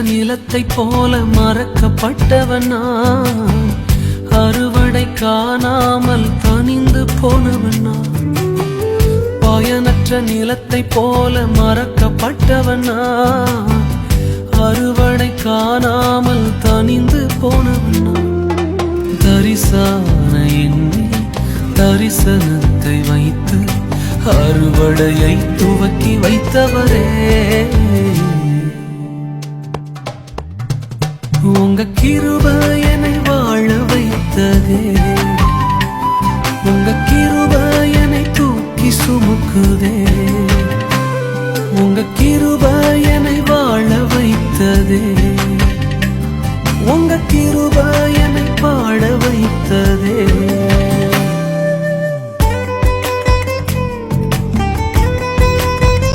நிலத்தை போல மறக்கப்பட்டவன் நான், அறுவடை காணாமல் தனிந்து போனவன் நான். பயனற்ற நிலத்தை போல மறக்கப்பட்டவன் நான், அறுவடை காணாமல் தனிந்து போனவன் நான். தரிசான எண்ணில் தரிசனத்தை வைத்து அறுவடையை துவக்கி வைத்தவரே,